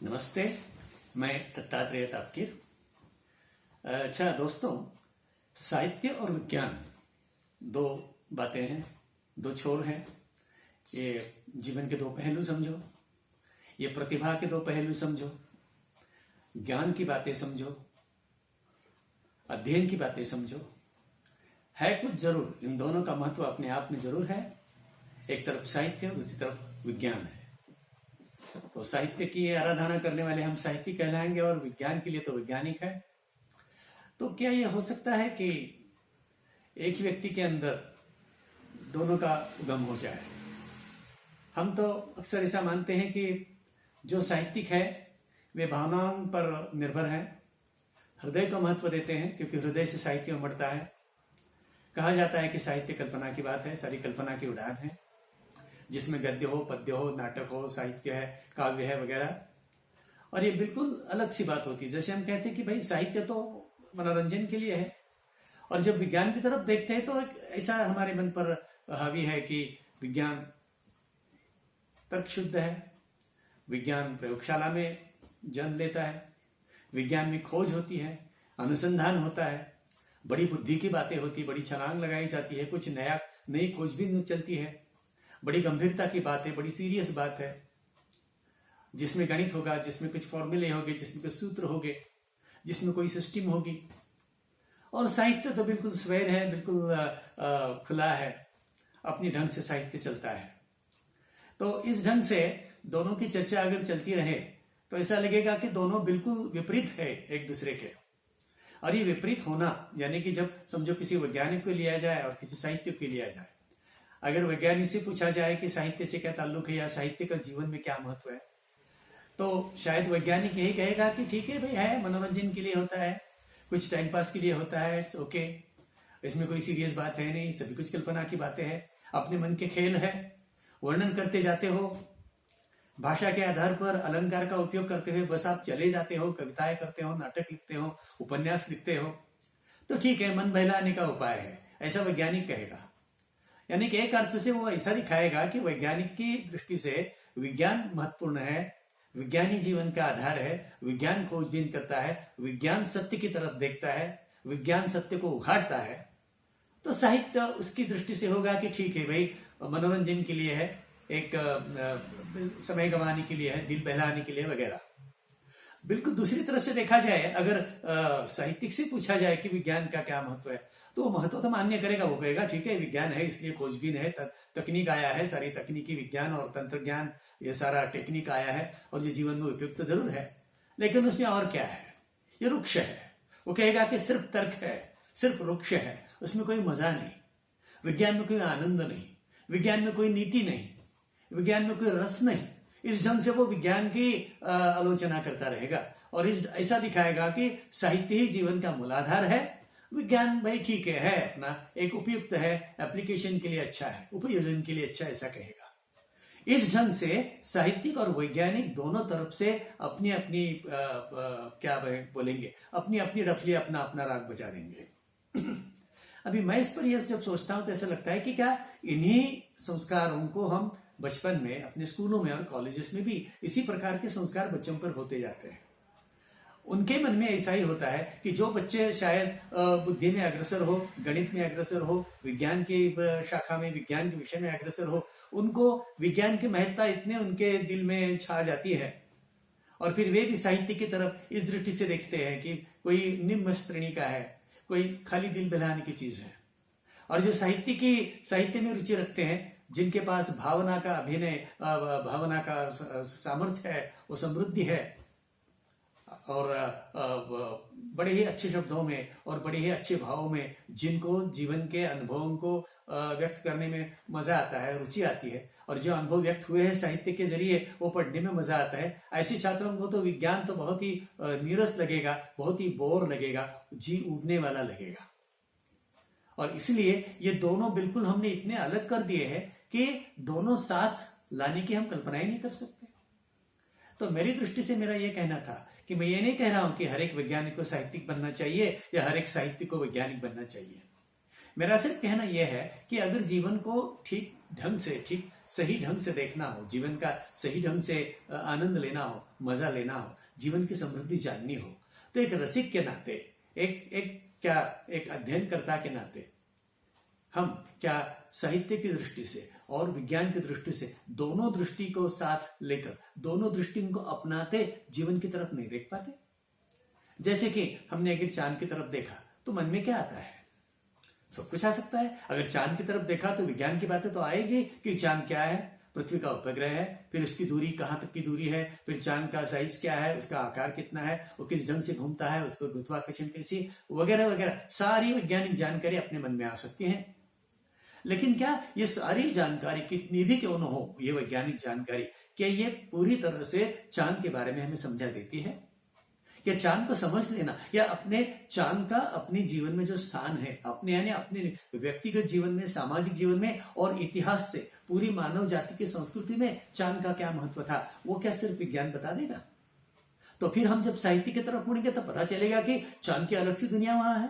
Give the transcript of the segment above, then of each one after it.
नमस्ते, मैं दत्तात्रेय तापकीर। अच्छा दोस्तों, साहित्य और विज्ञान दो बातें हैं, दो छोर हैं। ये जीवन के दो पहलू समझो, ये प्रतिभा के दो पहलू समझो, ज्ञान की बातें समझो, अध्ययन की बातें समझो। है कुछ जरूर, इन दोनों का महत्व अपने आप में जरूर है। एक तरफ साहित्य, दूसरी तरफ विज्ञान है। तो साहित्य की आराधना करने वाले हम साहित्यिक कहलाएंगे और विज्ञान के लिए तो वैज्ञानिक है। तो क्या यह हो सकता है कि एक ही व्यक्ति के अंदर दोनों का उगम हो जाए? हम तो अक्सर ऐसा मानते हैं कि जो साहित्यिक है वे भावनाओं पर निर्भर है, हृदय को महत्व देते हैं, क्योंकि हृदय से साहित्य उमड़ता है। कहा जाता है कि साहित्य कल्पना की बात है, सारी कल्पना की उड़ान है, जिसमें गद्य हो, पद्य हो, नाटक हो, साहित्य है, काव्य है वगैरह। और ये बिल्कुल अलग सी बात होती है। जैसे हम कहते हैं कि भाई साहित्य तो मनोरंजन के लिए है, और जब विज्ञान की तरफ देखते हैं तो एक ऐसा हमारे मन पर हावी है कि विज्ञान तर्क शुद्ध है, विज्ञान प्रयोगशाला में जन्म लेता है, विज्ञान में खोज होती है, अनुसंधान होता है, बड़ी बुद्धि की बातें होती, बड़ी छलांग लगाई जाती है, कुछ नई खोजबीन चलती है, बड़ी गंभीरता की बात है, बड़ी सीरियस बात है, जिसमें गणित होगा, जिसमें कुछ फॉर्मूले होंगे, जिसमें कुछ सूत्र होंगे, जिसमें कोई सिस्टम होगी। और साहित्य तो बिल्कुल स्वैर है, बिल्कुल खुला है, अपने ढंग से साहित्य चलता है। तो इस ढंग से दोनों की चर्चा अगर चलती रहे तो ऐसा लगेगा कि दोनों बिल्कुल विपरीत है एक दूसरे के। और ये विपरीत होना यानी कि जब समझो किसी वैज्ञानिक को लिया जाए और किसी साहित्य को लिया जाए, अगर वैज्ञानिक से पूछा जाए कि साहित्य से क्या ताल्लुक है या साहित्य का जीवन में क्या महत्व है, तो शायद वैज्ञानिक यही कहेगा कि ठीक है भाई, है, मनोरंजन के लिए होता है, कुछ टाइम पास के लिए होता है, इट्स ओके, इसमें कोई सीरियस बात है नहीं, सभी कुछ कल्पना की बातें हैं, अपने मन के खेल है, वर्णन करते जाते हो, भाषा के आधार पर अलंकार का उपयोग करते हुए बस आप चले जाते हो, कविताएं करते हो, नाटक लिखते हो, उपन्यास लिखते हो, तो ठीक है, मन बहलाने का उपाय है, ऐसा वैज्ञानिक कहेगा। यानी कि एक अर्थ से वो ऐसा दिखाएगा कि वैज्ञानिक की दृष्टि से विज्ञान महत्वपूर्ण है, विज्ञान ही जीवन का आधार है, विज्ञान खोजबीन करता है, विज्ञान सत्य की तरफ देखता है, विज्ञान सत्य को उघाड़ता है। तो साहित्य उसकी दृष्टि से होगा कि ठीक है भाई, मनोरंजन के लिए है, एक समय गंवाने के लिए है, दिल बहलाने के लिए वगैरह। बिल्कुल दूसरी तरफ से देखा जाए, अगर साहित्यिक से पूछा जाए कि विज्ञान का क्या महत्व है, तो वो महत्व तो मान्य करेगा, वो कहेगा ठीक है, विज्ञान है इसलिए खोजबीन है, तकनीक आया है, सारी तकनीकी विज्ञान और तंत्र ज्ञान, ये सारा टेक्निक आया है और जो जीवन में उपयुक्त तो जरूर है, लेकिन उसमें और क्या है, ये रुक्ष है। वो कहेगा कि सिर्फ तर्क है, सिर्फ रुक्ष है, उसमें कोई मजा नहीं, विज्ञान में कोई आनंद नहीं, विज्ञान में कोई नीति नहीं, विज्ञान में कोई रस नहीं। इस ढंग से वो विज्ञान की आलोचना करता रहेगा और ऐसा दिखाएगा कि साहित्य ही जीवन का मूलाधार है, विज्ञान भाई ठीक है अपना एक उपयुक्त है, एप्लीकेशन के लिए अच्छा है, उपयोजन के लिए अच्छा, ऐसा कहेगा। इस ढंग से साहित्यिक और वैज्ञानिक दोनों तरफ से अपनी अपनी क्या बोलेंगे, अपनी अपनी रफली अपना अपना राग बजा देंगे। अभी मैं इस पर यह जब सोचता हूं तो ऐसा लगता है कि क्या इन्हीं संस्कारों को हम बचपन में अपने स्कूलों में और कॉलेजेस में भी इसी प्रकार के संस्कार बच्चों पर होते जाते हैं। उनके मन में ऐसा ही होता है कि जो बच्चे शायद बुद्धि में अग्रसर हो, गणित में अग्रसर हो, विज्ञान की शाखा में, विज्ञान के विषय में अग्रसर हो, उनको विज्ञान की महत्ता इतने उनके दिल में छा जाती है और फिर वे भी साहित्य की तरफ इस दृष्टि से देखते हैं कि कोई निम्न श्रेणी का है, कोई खाली दिल बहलाने की चीज है। और जो साहित्य में रुचि रखते हैं, जिनके पास भावना का अभिनय, भावना का सामर्थ्य है, वो समृद्धि है और बड़े ही अच्छे शब्दों में और बड़े ही अच्छे भावों में जिनको जीवन के अनुभवों को व्यक्त करने में मजा आता है, रुचि आती है, और जो अनुभव व्यक्त हुए हैं साहित्य के जरिए वो पढ़ने में मजा आता है, ऐसे छात्रों को तो विज्ञान तो बहुत ही नीरस लगेगा, बहुत ही बोर लगेगा, जी उबने वाला लगेगा। और इसलिए ये दोनों बिल्कुल हमने इतने अलग कर दिए हैं कि दोनों साथ लाने की हम कल्पना ही नहीं कर सकते। तो मेरी दृष्टि से मेरा यह कहना था कि मैं ये नहीं कह रहा हूं कि हर एक वैज्ञानिक को साहित्यिक बनना चाहिए या हर एक साहित्यिक को वैज्ञानिक बनना चाहिए। मेरा सिर्फ कहना यह है कि अगर जीवन को ठीक ढंग से, ठीक सही ढंग से देखना हो, जीवन का सही ढंग से आनंद लेना हो, मजा लेना हो, जीवन की समृद्धि जाननी हो, तो एक रसिक के नाते, एक अध्ययनकर्ता के नाते हम क्या साहित्य की दृष्टि से और विज्ञान की दृष्टि से दोनों दृष्टि को साथ लेकर, दोनों दृष्टि को अपनाते जीवन की तरफ नहीं देख पाते? जैसे कि हमने अगर चांद की तरफ देखा तो मन में क्या आता है? सब कुछ आ सकता है। अगर चांद की तरफ देखा तो विज्ञान की बातें तो आएगी कि चांद क्या है, पृथ्वी का उपग्रह है, फिर उसकी दूरी कहां तक की दूरी है, फिर चांद का साइज क्या है, उसका आकार कितना है, वो किस ढंग से घूमता है, उसको गुरुत्वाकर्षण कैसी, वगैरह वगैरह सारी वैज्ञानिक जानकारी अपने मन में आ सकती है। लेकिन क्या ये सारी जानकारी कितनी भी क्यों न हो, ये वैज्ञानिक जानकारी, क्या ये पूरी तरह से चांद के बारे में हमें समझा देती है? या चांद को समझ लेना या अपने चांद का अपने जीवन में जो स्थान है, अपने यानी अपने व्यक्तिगत जीवन में, सामाजिक जीवन में और इतिहास से पूरी मानव जाति की संस्कृति में चांद का क्या महत्व था, वो क्या सिर्फ विज्ञान बता देगा? तो फिर हम जब साहित्य की तरफ मुड़ेंगे तो पता चलेगा कि चांद की अलग सी दुनिया वहां है,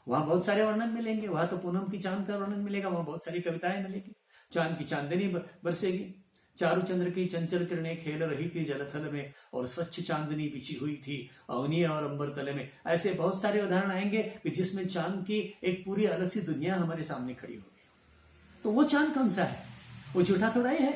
वहां बहुत सारे वर्णन मिलेंगे, वहां तो पूनम की चांद का वर्णन मिलेगा, वहां बहुत सारी कविताएं मिलेगी, चांद की चांदनी बरसेगी, चारु चंद्र की चंचल किरणें खेल रही थी जलथल में, और स्वच्छ चांदनी बिछी हुई थी अवनी और अंबर तले में। ऐसे बहुत सारे उदाहरण आएंगे कि जिसमें चांद की एक पूरी अलग सी दुनिया हमारे सामने खड़ी होगी। तो वो चांद कौन सा है? वो झूठा थोड़ा ही है,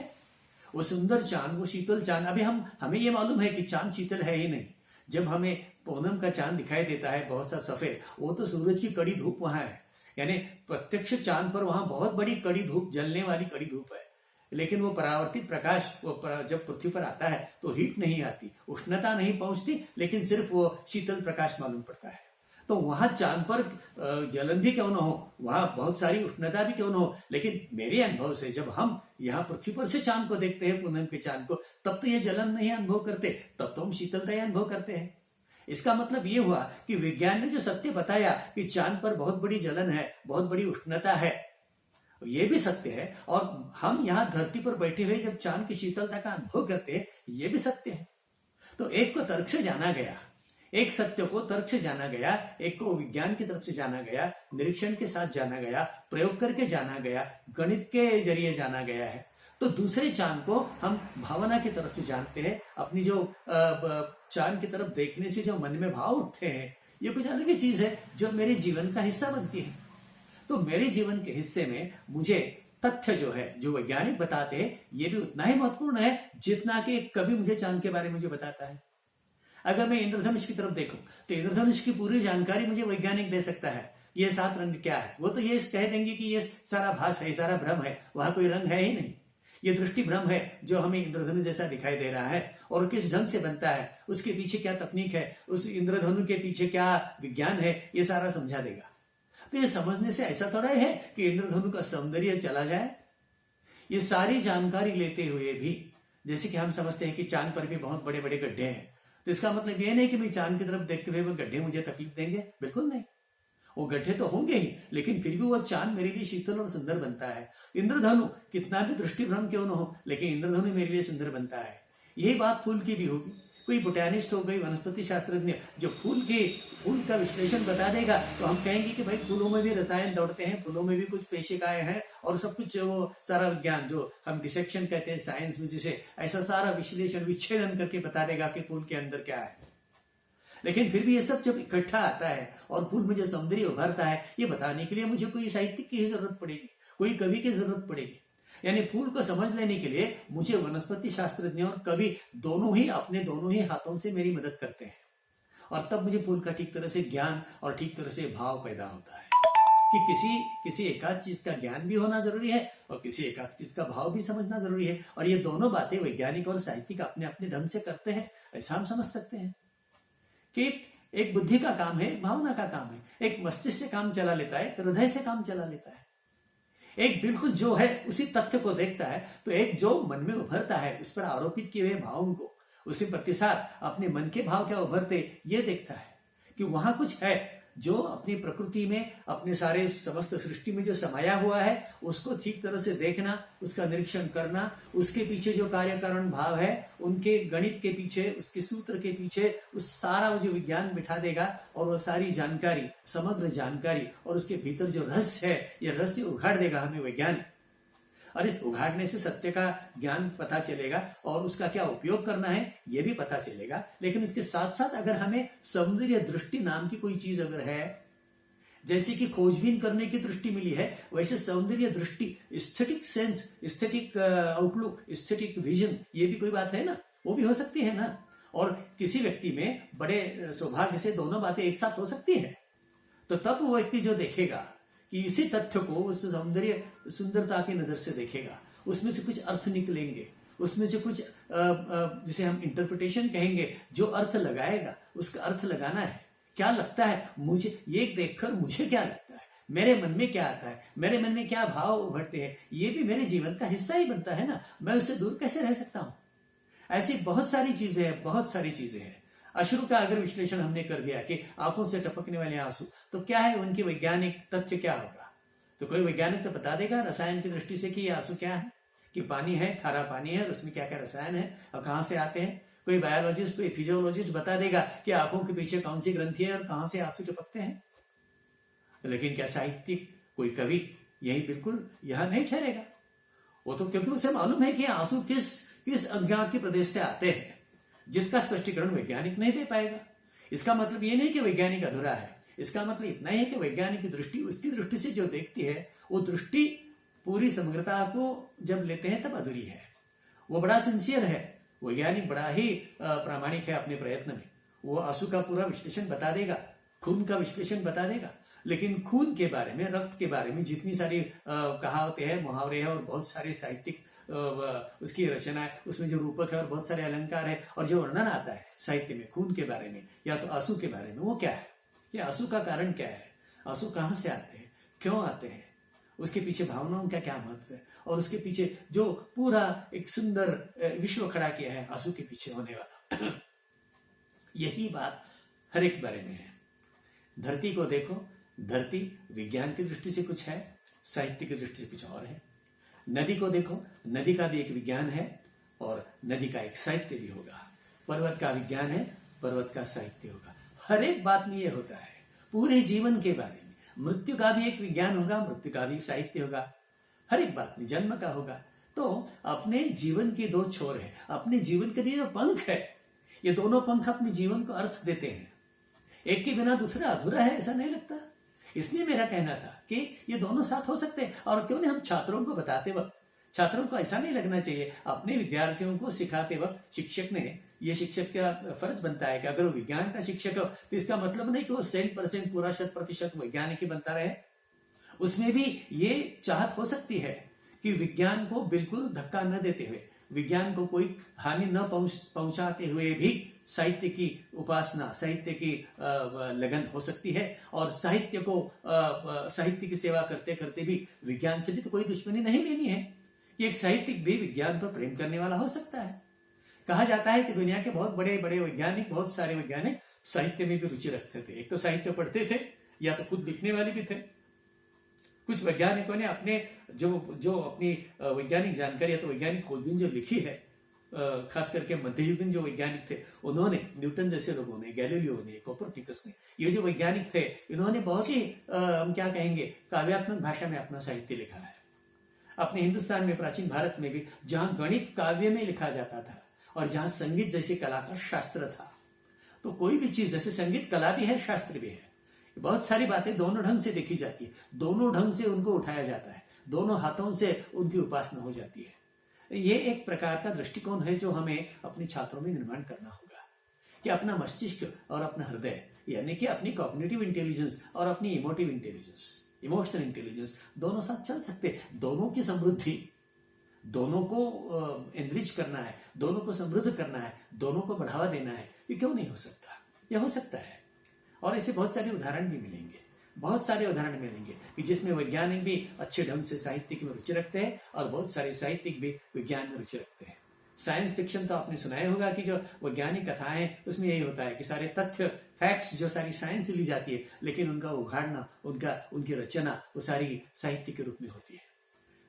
वो सुंदर चांद, वो शीतल चांद। अभी हमें ये मालूम है कि चांद शीतल है ही नहीं। जब हमें पूनम का चांद दिखाई देता है बहुत सा सफेद, वो तो सूरज की कड़ी धूप वहां है, यानी प्रत्यक्ष चांद पर वहां बहुत बड़ी कड़ी धूप, जलने वाली कड़ी धूप है। लेकिन वो परावर्तित प्रकाश जब पृथ्वी पर आता है तो हीट नहीं आती, उष्णता नहीं पहुंचती, लेकिन सिर्फ वो शीतल प्रकाश मालूम पड़ता है। तो वहां चांद पर जलन भी क्यों न हो, वहां बहुत सारी उष्णता भी क्यों न हो, लेकिन मेरे अनुभव से जब हम यहाँ पृथ्वी पर से चांद को देखते हैं, पूनम के चांद को, तब तो ये जलन नहीं अनुभव करते, तब तो हम शीतलता ही अनुभव करते हैं। इसका मतलब ये हुआ कि विज्ञान ने जो सत्य बताया कि चांद पर बहुत बड़ी जलन है, बहुत बड़ी उष्णता है, ये भी सत्य है। और हम यहाँ धरती पर बैठे हुए जब चांद की शीतलता का अनुभव करते हैं, ये भी सत्य है। तो एक को तर्क से जाना गया, एक सत्य को तर्क से जाना गया, एक को विज्ञान की तरफ से जाना गया, निरीक्षण के साथ जाना गया, प्रयोग करके जाना गया, गणित के जरिए जाना गया है। तो दूसरे चांद को हम भावना की तरफ से जानते हैं। अपनी जो चांद की तरफ देखने से जो मन में भाव उठते हैं, ये कुछ अलग ही चीज है जो मेरे जीवन का हिस्सा बनती है। तो मेरे जीवन के हिस्से में मुझे तथ्य जो है, जो वैज्ञानिक बताते हैं, ये भी उतना ही महत्वपूर्ण है जितना कि कवि मुझे चांद के बारे में मुझे बताता है। अगर मैं इंद्रधनुष की तरफ देखूं तो इंद्रधनुष की पूरी जानकारी मुझे वैज्ञानिक दे सकता है। ये 7 रंग क्या है, वो तो ये कह देंगे कि ये सारा भास है, सारा भ्रम है, वहां कोई रंग है ही नहीं। ये दृष्टि भ्रम है जो हमें इंद्रधनु जैसा दिखाई दे रहा है, और किस ढंग से बनता है, उसके पीछे क्या तकनीक है, उस इंद्रधनु के पीछे क्या विज्ञान है, ये सारा समझा देगा। तो ये समझने से ऐसा थोड़ा है कि इंद्रधनु का सौंदर्य चला जाए। ये सारी जानकारी लेते हुए भी, जैसे कि हम समझते हैं कि चांद पर भी बहुत बड़े बड़े गड्ढे हैं, तो इसका मतलब ये नहीं कि मैं चांद की तरफ देखते हुए वो गड्ढे मुझे तकलीफ देंगे, बिल्कुल नहीं। वो गड्ढे तो होंगे ही, लेकिन फिर भी वो चांद मेरे लिए शीतल और सुंदर बनता है। इंद्रधनु कितना भी दृष्टि भ्रम क्यों न हो, लेकिन इंद्रधनु मेरे लिए सुंदर बनता है। यही बात फूल की भी होगी। कोई बोटैनिस्ट हो, कोई वनस्पति शास्त्रज्ञ जो फूल का विश्लेषण बता देगा, तो हम कहेंगे कि भाई फूलों में भी रसायन दौड़ते हैं, फूलों में भी कुछ पेशिकाएं हैं, और सब कुछ वो सारा विज्ञान जो हम डिसेक्शन कहते हैं साइंस में, जिसे ऐसा सारा विश्लेषण विच्छेदन करके बता देगा कि फूल के अंदर क्या है। लेकिन फिर भी ये सब जब इकट्ठा आता है और फूल में जो सौंदर्य उभरता है, ये बताने के लिए मुझे कोई साहित्यिक की ही जरूरत पड़ेगी, कोई कवि की जरूरत पड़ेगी। यानी फूल को समझ लेने के लिए मुझे वनस्पति शास्त्रज्ञ और कवि दोनों ही हाथों से मेरी मदद करते हैं, और तब मुझे फूल का ठीक तरह से ज्ञान और ठीक तरह से भाव पैदा होता है कि किसी एकाध चीज का ज्ञान भी होना जरूरी है और किसी एकाध चीज का भाव भी समझना जरूरी है। और ये दोनों बातें वैज्ञानिक और साहित्यिक अपने अपने ढंग से करते हैं। ऐसा हम समझ सकते हैं कि एक बुद्धि का काम है, भावना का काम है, एक मस्तिष्क से काम चला लेता है, हृदय से काम चला लेता है। एक बिल्कुल जो है उसी तथ्य को देखता है, तो एक जो मन में उभरता है उस पर आरोपित किए हुए भावों को, उसी प्रतिसाद अपने मन के भाव क्या उभरते, ये देखता है कि वहां कुछ है जो अपनी प्रकृति में, अपने सारे समस्त सृष्टि में जो समाया हुआ है, उसको ठीक तरह से देखना, उसका निरीक्षण करना, उसके पीछे जो कार्यकारण भाव है, उनके गणित के पीछे, उसके सूत्र के पीछे उस सारा जो विज्ञान बिठा देगा, और वो सारी जानकारी, समग्र जानकारी, और उसके भीतर जो रहस्य है, ये रहस्य उघाड़ देगा हमें वैज्ञानिक। और इस उघाड़ने से सत्य का ज्ञान पता चलेगा और उसका क्या उपयोग करना है ये भी पता चलेगा। लेकिन उसके साथ साथ अगर हमें सौंदर्य दृष्टि नाम की कोई चीज अगर है, जैसे कि खोजबीन करने की दृष्टि मिली है, वैसे सौंदर्य दृष्टि, aesthetic sense, aesthetic outlook, aesthetic vision, ये भी कोई बात है ना, वो भी हो सकती है ना। और किसी व्यक्ति में बड़े सौभाग्य से दोनों बातें एक साथ हो सकती है, तो तब वो व्यक्ति जो देखेगा कि इसी तथ्य को उस सौंदर्य सुंदरता की नजर से देखेगा, उसमें से कुछ अर्थ निकलेंगे, उसमें से कुछ जिसे हम इंटरप्रिटेशन कहेंगे, जो अर्थ लगाएगा उसका अर्थ लगाना है। क्या लगता है मुझे, ये देखकर मुझे क्या लगता है, मेरे मन में क्या आता है, मेरे मन में क्या भाव उभरते हैं, ये भी मेरे जीवन का हिस्सा ही बनता है ना, मैं उससे दूर कैसे रह सकता हूं। ऐसी बहुत सारी चीजें हैं, बहुत सारी चीजें हैं। अश्रु का अगर विश्लेषण हमने कर दिया कि आंखों से टपकने वाले आंसू, तो क्या है उनकी वैज्ञानिक तथ्य क्या होगा, तो कोई वैज्ञानिक तो बता देगा रसायन की दृष्टि से कि ये आंसू क्या है, कि पानी है, खारा पानी है, उसमें क्या क्या रसायन है और कहां से आते हैं। कोई बायोलॉजिस्ट, कोई फिजियोलॉजिस्ट बता देगा कि आंखों के पीछे कौन सी ग्रंथि है और कहां से आंसू टपकते हैं। लेकिन क्या साहित्यिक, कोई कवि यही बिल्कुल यहां नहीं ठहरेगा। वो तो क्योंकि उसे मालूम है कि आंसू किस अज्ञात के प्रदेश से आते हैं, जिसका स्पष्टीकरण वैज्ञानिक नहीं दे पाएगा। इसका मतलब ये नहीं कि वैज्ञानिक अधूरा है, इसका मतलब इतना ही है कि वैज्ञानिक की दृष्टि उसकी दृष्टि से जो देखती है, वो दृष्टि पूरी समग्रता को जब लेते हैं तब अधूरी है। वो बड़ा सिंसियर है, वैज्ञानिक बड़ा ही प्रामाणिक है अपने प्रयत्न में। वो आंसू का पूरा विश्लेषण बता देगा, खून का विश्लेषण बता देगा, लेकिन खून के बारे में, रक्त के बारे में जितनी सारी कहावतें हैं, मुहावरे हैं और बहुत सारे साहित्यिक उसकी रचना है, उसमें जो रूपक है और बहुत सारे अलंकार है और जो वर्णन आता है साहित्य में खून के बारे में या तो आंसू के बारे में, वो क्या है, ये आंसू का कारण क्या है, आंसू कहां से आते हैं, क्यों आते हैं, उसके पीछे भावनाओं का क्या महत्व है, और उसके पीछे जो पूरा एक सुंदर विश्व खड़ा किया है आंसू के पीछे होने वाला। यही बात हर एक बारे में है। धरती को देखो, धरती विज्ञान की दृष्टि से कुछ है, साहित्य की दृष्टि से कुछ और है। नदी को देखो, नदी का भी एक विज्ञान है और नदी का एक साहित्य भी होगा। पर्वत का विज्ञान है, पर्वत का साहित्य होगा। हर एक बात में यह होता है, पूरे जीवन के बारे में। मृत्यु का भी एक विज्ञान होगा, मृत्यु का भी साहित्य होगा, हर एक बात में। जन्म का होगा। तो अपने जीवन के दो छोर है, अपने जीवन के लिए जो पंख है, ये दोनों पंख अपने जीवन को अर्थ देते हैं। एक के बिना दूसरा अधूरा है, ऐसा नहीं लगता। इसलिए मेरा कहना था कि ये दोनों साथ हो सकते हैं। और क्यों नहीं हम छात्रों को बताते वक्त, छात्रों को ऐसा नहीं लगना चाहिए, अपने विद्यार्थियों को सिखाते वक्त शिक्षक ने, ये शिक्षक का फर्ज बनता है कि अगर वो विज्ञान का शिक्षक हो तो इसका मतलब नहीं कि वो 100% पूरा 100% वैज्ञानिक ही बनता रहे। उसमें भी ये चाहत हो सकती है कि विज्ञान को बिल्कुल धक्का न देते हुए, विज्ञान को कोई हानि न पहुंचाते हुए भी साहित्य की उपासना, साहित्य की लगन हो सकती है। और साहित्य को, साहित्य की सेवा करते करते भी विज्ञान से भी तो कोई दुश्मनी नहीं लेनी है। कि एक साहित्यिक भी विज्ञान पर प्रेम करने वाला हो सकता है। कहा जाता है कि दुनिया के बहुत बड़े बड़े वैज्ञानिक, बहुत सारे वैज्ञानिक साहित्य में भी रुचि रखते थे। एक तो साहित्य पढ़ते थे या तो खुद लिखने वाले भी थे। कुछ वैज्ञानिकों ने अपने जो अपनी वैज्ञानिक जानकारी या तो वैज्ञानिक खोजबीन जो लिखी है, खास करके मध्ययुगीन जो वैज्ञानिक थे, उन्होंने, न्यूटन जैसे लोगों ने, गैलीलियो ने, कोपरनिकस ने, ये जो वैज्ञानिक थे, इन्होंने बहुत ही हम क्या कहेंगे, काव्यात्मक भाषा में अपना साहित्य लिखा है। अपने हिंदुस्तान में, प्राचीन भारत में भी, जहां गणित काव्य में लिखा जाता था और जहां संगीत जैसी कला का शास्त्र था, तो कोई भी चीज, जैसे संगीत कला भी है, शास्त्र भी है, बहुत सारी बातें दोनों ढंग से देखी जाती है, दोनों ढंग से उनको उठाया जाता है, दोनों हाथों से उनकी उपासना हो जाती है। ये एक प्रकार का दृष्टिकोण है जो हमें अपने छात्रों में निर्माण करना होगा कि अपना मस्तिष्क और अपना हृदय, यानी कि अपनी कॉग्निटिव इंटेलिजेंस और अपनी इमोटिव इंटेलिजेंस, इमोशनल इंटेलिजेंस, दोनों साथ चल सकते हैं। दोनों की समृद्धि, दोनों को एनरिच करना है, दोनों को समृद्ध करना है, दोनों को बढ़ावा देना है। ये क्यों नहीं हो सकता? यह हो सकता है। और ऐसे बहुत सारे उदाहरण भी मिलेंगे, बहुत सारे उदाहरण मिलेंगे कि जिसमें वैज्ञानिक भी अच्छे ढंग से साहित्य में रुचि रखते हैं और बहुत सारे साहित्यिक भी विज्ञान में रुचि रखते हैं। साइंस फिक्शन तो आपने सुनाया होगा कि जो वैज्ञानिक कथाएं, उसमें यही होता है कि सारे तथ्य, फैक्ट्स जो सारी साइंस से ली जाती है, लेकिन उनका उघाड़ना, उनकी रचना वो सारी साहित्य के रूप में होती है।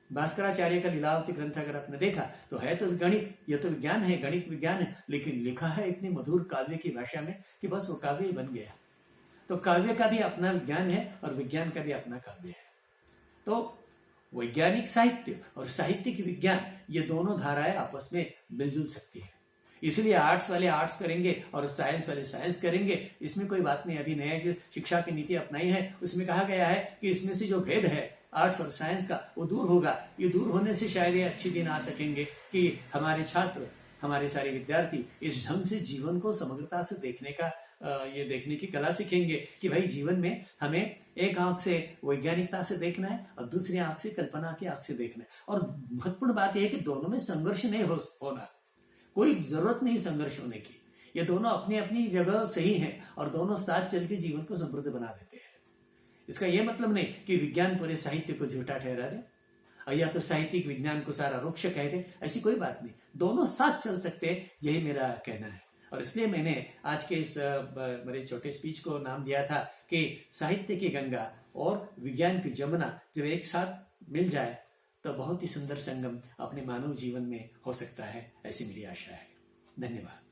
भास्कराचार्य का लीलावती ग्रंथ अगर आपने देखा तो है तो गणित, यह तो विज्ञान है, गणित विज्ञान है, लेकिन लिखा है इतनी मधुर काव्य की भाषा में कि बस वो काव्य ही बन गया। तो काव्य का भी अपना विज्ञान है और विज्ञान का भी अपना काव्य है। तो वैज्ञानिक साहित्य और साहित्यिक विज्ञान, ये दोनों धाराएं आपस में मिलजुल सकती है। इसलिए आर्ट्स वाले आर्ट्स करेंगे और साइंस वाले साइंस करेंगे, इसमें कोई बात नहीं। अभी नया जो शिक्षा की नीति अपनाई है उसमें कहा गया है कि इसमें से जो भेद है आर्ट्स और साइंस का, वो दूर होगा। ये दूर होने से शायद ये अच्छे दिन आ सकेंगे कि हमारे छात्र, हमारे सारे विद्यार्थी इस ढंग से जीवन को समग्रता से देखने का ये देखने की कला सीखेंगे कि भाई जीवन में हमें एक आंख से वैज्ञानिकता से देखना है और दूसरी आंख से कल्पना की आंख से देखना है। और महत्वपूर्ण बात यह है कि दोनों में संघर्ष नहीं होना, कोई जरूरत नहीं संघर्ष होने की। ये दोनों अपनी अपनी जगह सही हैं और दोनों साथ चल के जीवन को समृद्ध बना देते हैं। इसका यह मतलब नहीं कि विज्ञान पूरे साहित्य को झूठा ठहरा दे या तो साहित्यिक विज्ञान को सारा रुक्ष कह दे, ऐसी कोई बात नहीं। दोनों साथ चल सकते हैं, यही मेरा कहना है। और इसलिए मैंने आज के इस मेरे छोटे स्पीच को नाम दिया था कि साहित्य की गंगा और विज्ञान की जमुना जब एक साथ मिल जाए तो बहुत ही सुंदर संगम अपने मानव जीवन में हो सकता है, ऐसी मेरी आशा है। धन्यवाद।